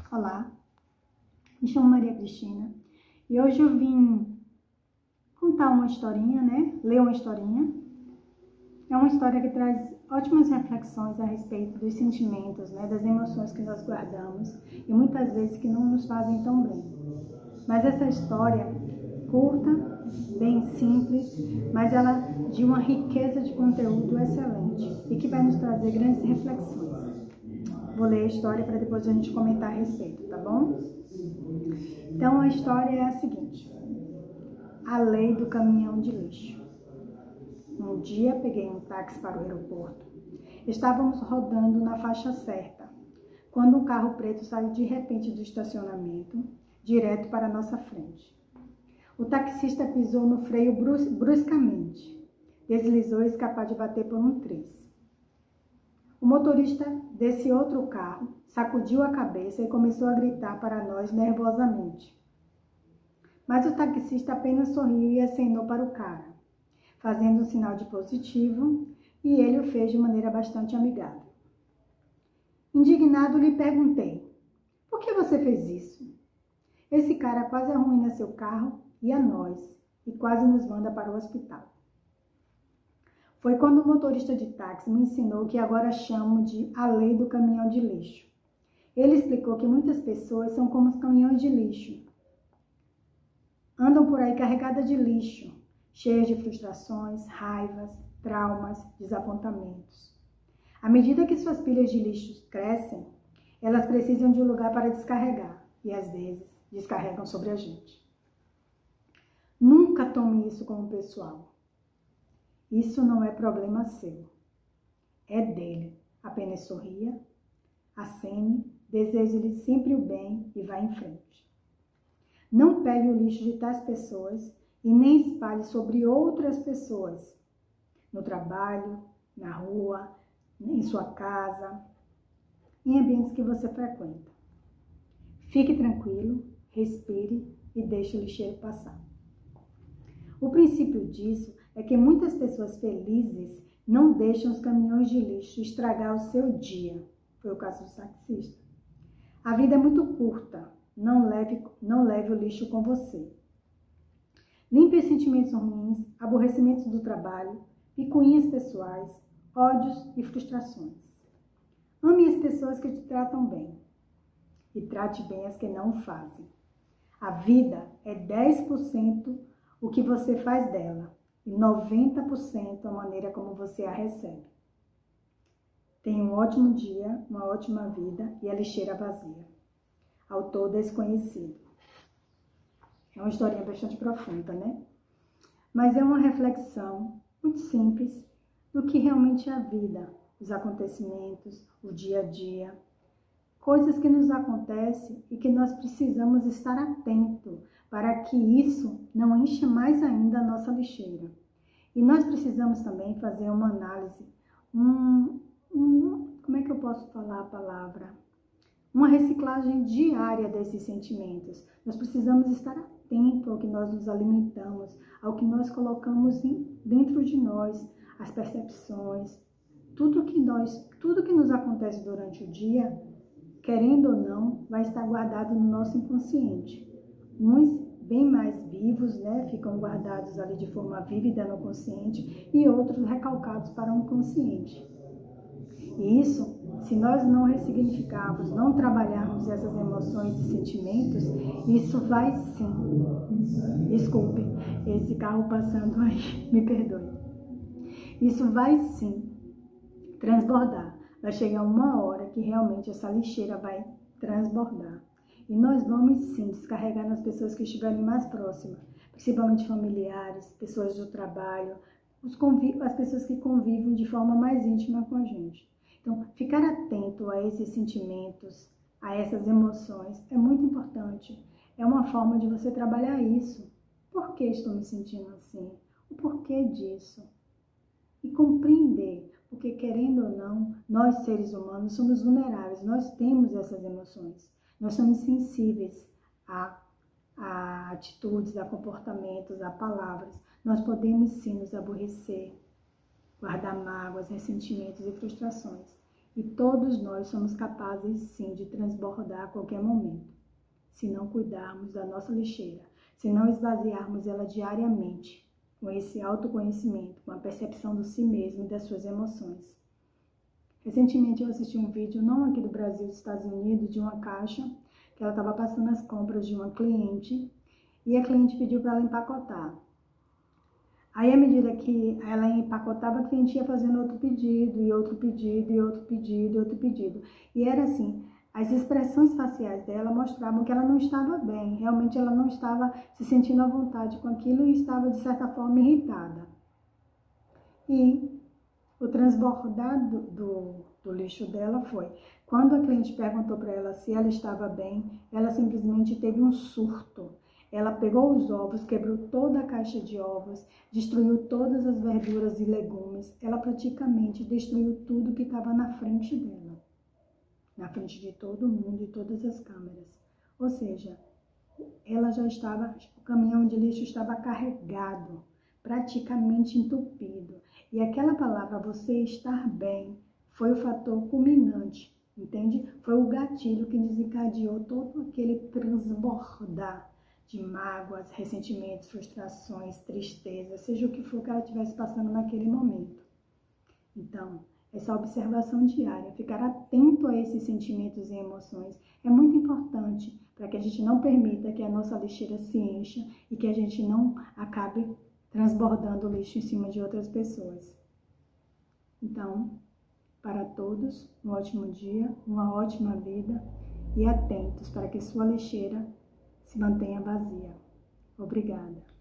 Olá, me chamo Maria Cristina e hoje eu vim contar uma historinha, Ler uma historinha. É uma história que traz ótimas reflexões a respeito dos sentimentos, das emoções que nós guardamos e muitas vezes que não nos fazem tão bem. Mas essa história curta, bem simples, mas ela de uma riqueza de conteúdo excelente e que vai nos trazer grandes reflexões. Vou ler a história para depois a gente comentar a respeito, tá bom? Então a história é a seguinte: a lei do caminhão de lixo. Um dia peguei um táxi para o aeroporto. Estávamos rodando na faixa certa, quando um carro preto saiu de repente do estacionamento, direto para a nossa frente. O taxista pisou no freio bruscamente, deslizou e escapou de bater por um triz. O motorista desse outro carro sacudiu a cabeça e começou a gritar para nós nervosamente. Mas o taxista apenas sorriu e acenou para o cara, fazendo um sinal de positivo, e ele o fez de maneira bastante amigável. Indignado, lhe perguntei: por que você fez isso? Esse cara quase arruína seu carro e a nós, e quase nos manda para o hospital. Foi quando o motorista de táxi me ensinou o que agora chamo de a lei do caminhão de lixo. Ele explicou que muitas pessoas são como os caminhões de lixo. Andam por aí carregadas de lixo, cheias de frustrações, raivas, traumas, desapontamentos. À medida que suas pilhas de lixo crescem, elas precisam de um lugar para descarregar e, às vezes, descarregam sobre a gente. Nunca tome isso como pessoal. Isso não é problema seu. É dele. Apenas sorria, acene, deseje-lhe sempre o bem e vá em frente. Não pegue o lixo de tais pessoas e nem espalhe sobre outras pessoas, no trabalho, na rua, em sua casa, em ambientes que você frequenta. Fique tranquilo, respire e deixe o lixeiro passar. O princípio disso é que muitas pessoas felizes não deixam os caminhões de lixo estragar o seu dia. Foi o caso do taxista. A vida é muito curta. Não leve o lixo com você. Limpe os sentimentos ruins, aborrecimentos do trabalho, picuinhas pessoais, ódios e frustrações. Ame as pessoas que te tratam bem e trate bem as que não fazem. A vida é 10% o que você faz dela e 90% a maneira como você a recebe. Tenha um ótimo dia, uma ótima vida e a lixeira vazia. Autor desconhecido. É uma historinha bastante profunda, Mas é uma reflexão muito simples do que realmente é a vida, os acontecimentos, o dia a dia, coisas que nos acontecem e que nós precisamos estar atentos para que isso não encha mais ainda a nossa lixeira. E nós precisamos também fazer uma análise, como é que eu posso falar a palavra? Uma reciclagem diária desses sentimentos. Nós precisamos estar atentos ao que nós nos alimentamos, ao que nós colocamos dentro de nós, as percepções, tudo que nos acontece durante o dia, querendo ou não, vai estar guardado no nosso inconsciente. Uns bem mais vivos, ficam guardados ali de forma vívida no consciente e outros recalcados para o inconsciente. E isso, se nós não ressignificarmos, não trabalharmos essas emoções e sentimentos, isso vai sim. Desculpem, esse carro passando aí, me perdoe. Isso vai sim transbordar. Vai chegar uma hora que realmente essa lixeira vai transbordar. E nós vamos sim descarregar nas pessoas que estiverem mais próximas, principalmente familiares, pessoas do trabalho, as pessoas que convivem de forma mais íntima com a gente. Então, ficar atento a esses sentimentos, a essas emoções, é muito importante. É uma forma de você trabalhar isso. Por que estou me sentindo assim? O porquê disso? E compreender, porque querendo ou não, nós seres humanos somos vulneráveis, nós temos essas emoções. Nós somos sensíveis a atitudes, a comportamentos, a palavras. Nós podemos sim nos aborrecer, guardar mágoas, ressentimentos e frustrações. E todos nós somos capazes, sim, de transbordar a qualquer momento, se não cuidarmos da nossa lixeira, se não esvaziarmos ela diariamente, com esse autoconhecimento, com a percepção do si mesmo e das suas emoções. Recentemente eu assisti um vídeo, não aqui do Brasil, dos Estados Unidos, de uma caixa, que ela estava passando as compras de uma cliente, e a cliente pediu para ela empacotar. Aí, à medida que ela empacotava, a cliente ia fazendo outro pedido, e outro pedido, e outro pedido, e outro pedido. E era assim, as expressões faciais dela mostravam que ela não estava bem, realmente ela não estava se sentindo à vontade com aquilo e estava, de certa forma, irritada. E o transbordar do lixo dela foi, quando a cliente perguntou para ela se ela estava bem, ela simplesmente teve um surto. Ela pegou os ovos, quebrou toda a caixa de ovos, destruiu todas as verduras e legumes. Ela praticamente destruiu tudo que estava na frente dela, na frente de todo mundo e todas as câmeras. Ou seja, ela já estava, o caminhão de lixo estava carregado, praticamente entupido. E aquela palavra, você estar bem, foi o fator culminante, entende? Foi o gatilho que desencadeou todo aquele transbordar de mágoas, ressentimentos, frustrações, tristeza, seja o que for que ela estivesse passando naquele momento. Então, essa observação diária, ficar atento a esses sentimentos e emoções é muito importante para que a gente não permita que a nossa lixeira se encha e que a gente não acabe transbordando o lixo em cima de outras pessoas. Então, para todos, um ótimo dia, uma ótima vida e atentos para que sua lixeira se mantenha vazia. Obrigada.